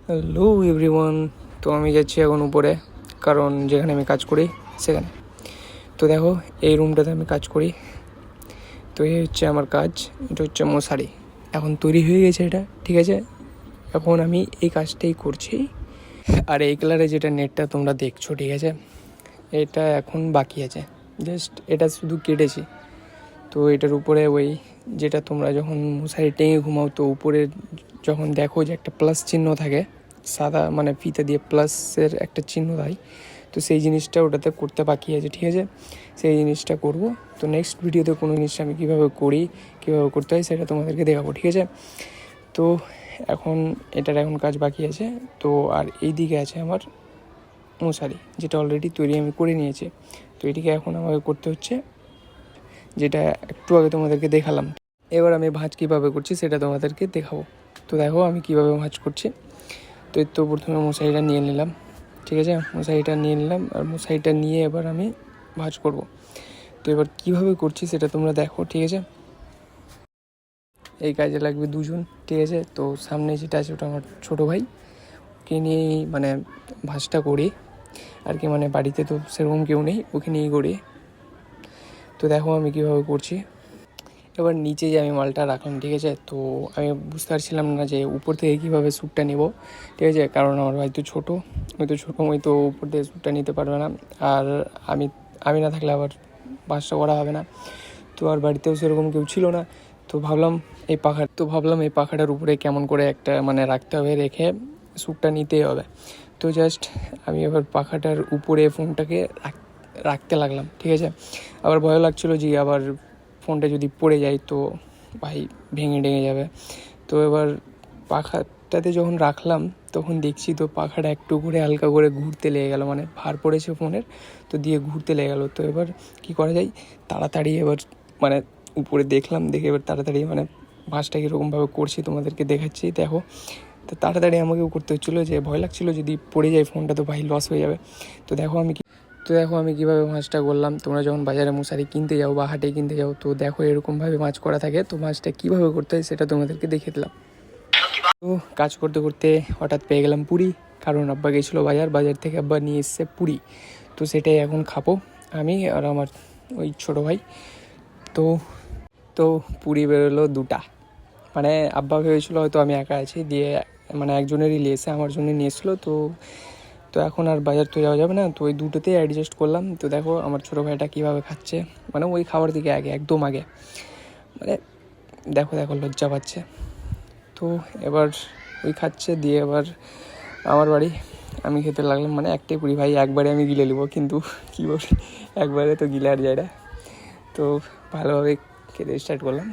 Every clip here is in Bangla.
Hello everyone. তো আমি যাচ্ছি এখন উপরে, কারণ যেখানে আমি কাজ করি সেখানে। তো দেখো, এই রুমটাতে আমি কাজ করি। তো এই হচ্ছে আমার কাজ, এটা হচ্ছে মশারি। এখন তৈরি হয়ে গেছে এটা, ঠিক আছে। এখন আমি এই কাজটাই করছি। আর এই কালারে যেটা নেটটা তোমরা দেখছো, ঠিক আছে, এটা এখন বাকি আছে। জাস্ট এটা শুধু কেটেছি। তো এটার উপরে ওই যেটা তোমরা যখন মশারি টেঙে ঘুমাও, তো উপরে যখন দেখো যে একটা প্লাস চিহ্ন থাকে, সাদা মানে ফিতে দিয়ে প্লাসের একটা চিহ্ন দেয়, তো সেই জিনিসটা ওটাতে করতে বাকি আছে, ঠিক আছে। সেই জিনিসটা করব। তো নেক্সট ভিডিওতে কোনো জিনিসটা আমি কীভাবে করি, কীভাবে করতে হয়, সেটা তোমাদেরকে দেখাবো, ঠিক আছে। তো এখন এটার এখন কাজ বাকি আছে। তো আর এই দিকে আছে আমার মশারি, যেটা অলরেডি তৈরি আমি করে নিয়েছি। তো এটিকে এখন আমাকে করতে হচ্ছে, যেটা একটু আগে তোমাদেরকে দেখালাম। এবার আমি ভাঁজ কীভাবে করছি সেটা তোমাদেরকে দেখাবো। তো দেখো আমি কীভাবে ভাঁজ করছি। তো প্রথমে মশারিটা নিয়ে নিলাম, ঠিক আছে। মশারিটা নিয়ে নিলাম, আর মশারিটা নিয়ে এবার আমি ভাঁজ করব। তো এবার কীভাবে করছি সেটা তোমরা দেখো, ঠিক আছে। এই কাজে লাগবে দুজন, ঠিক আছে। তো সামনে যেটা আছে ওটা আমার ছোটো ভাই, ওকে নিয়েই মানে ভাঁজটা করি আর কি। মানে বাড়িতে তো সেরকম কেউ নেই, ওকে নিয়েই করি। তো দেখো আমি কীভাবে করছি। এবার নিচে যে আমি মালটা রাখলাম, ঠিক আছে। তো আমি বুঝতে পারছিলাম না যে উপর থেকে কীভাবে শ্যুটটা নেব, ঠিক আছে। কারণ আমার ভাই তো ছোটো, ওই তো উপর থেকে শ্যুটটা নিতে পারবে না। আর আমি না থাকলে আবার বাসটা করা হবে না। তো আর বাড়িতেও সেরকম কেউ ছিল না। তো ভাবলাম এই পাখাটার উপরে কেমন করে একটা মানে রাখতে হবে, রেখে শ্যুটটা নিতেই হবে। তো জাস্ট আমি এবার পাখাটার উপরে ফোনটাকে রাখতে লাগলাম, ঠিক আছে। আবার ভয় লাগছিলো যে আবার ফোনটা যদি পড়ে যায় তো ভাই ভেঙে যাবে। তো এবার পাখাটাতে যখন রাখলাম তখন দেখছি তো পাখাটা একটু করে হালকা করে ঘুরতে লেগে গেল, মানে ভার পড়েছে ফোনের, তো দিয়ে ঘুরতে লেগে গেলো। তো এবার কী করা যায়, তাড়াতাড়ি এবার মানে উপরে দেখলাম, দেখে এবার তাড়াতাড়ি মানে ভাঁজটা কীরকমভাবে করছি তোমাদেরকে দেখাচ্ছি, দেখো। তো তাড়াতাড়ি আমাকেও করতে হচ্ছিলো, যে ভয় লাগছিলো যদি পড়ে যায় ফোনটা তো ভাই লস হয়ে যাবে। তো দেখো আমি কীভাবে মাছটা করলাম। তোমরা যখন বাজারে মশারি কিনতে যাও বা হাটে কিনতে যাও, তো দেখো এরকমভাবে মাছ করা থাকে। তো মাছটা কীভাবে করতে হয় সেটা তোমাদেরকে দেখিয়ে দিলাম। তো কাজ করতে করতে হঠাৎ পেয়ে গেলাম পুরি, কারণ আব্বা গেছিলো বাজার থেকে আব্বা নিয়ে এসছে পুরি। তো সেটাই এখন খাবো আমি আর আমার ওই ছোটো ভাই। তো পুরি বেরোলো 2টা। মানে আব্বা ভেবেছিলো হয়তো আমি একা আছি, দিয়ে মানে একজনেরই নিয়েছে, আমার জন্য নিয়ে এসেছিলো। তো এখন আর বাজার তো যাওয়া যাবে না, তো ওই 2টোতেই অ্যাডজাস্ট করলাম। তো দেখো আমার ছোটো ভাইটা কীভাবে খাচ্ছে, মানে ওই খাবার দিকে একদম আগে, মানে দেখো লজ্জা পাচ্ছে। তো এবার ওই খাচ্ছে, দিয়ে এবার আমার বাড়ি আমি খেতে লাগলাম। মানে একটাই পুরি ভাই, একবারে আমি গিলে নেবো, কিন্তু কী বলি একবারে তো গিলে আর যায় না। তো ভালোভাবে খেতে স্টার্ট করলাম।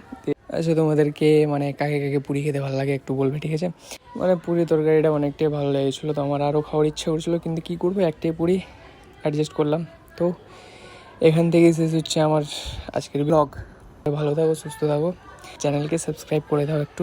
আচ্ছা, তোমাদেরকে মানে কাকে পুরি খেতে ভালো লাগে একটু বলবে, ঠিক আছে। মানে পুরি তরকারিটা অনেকটাই ভালো লেগেছিলো, তো আমার আরও খাওয়ার ইচ্ছা করছিলো, কিন্তু কী করবো, একটাই পুরি অ্যাডজাস্ট করলাম। তো এখান থেকে শেষ হচ্ছে আমার আজকের ব্লগ। ভালো থাকো, সুস্থ থাকো, চ্যানেলকে সাবস্ক্রাইব করে দাও একটু।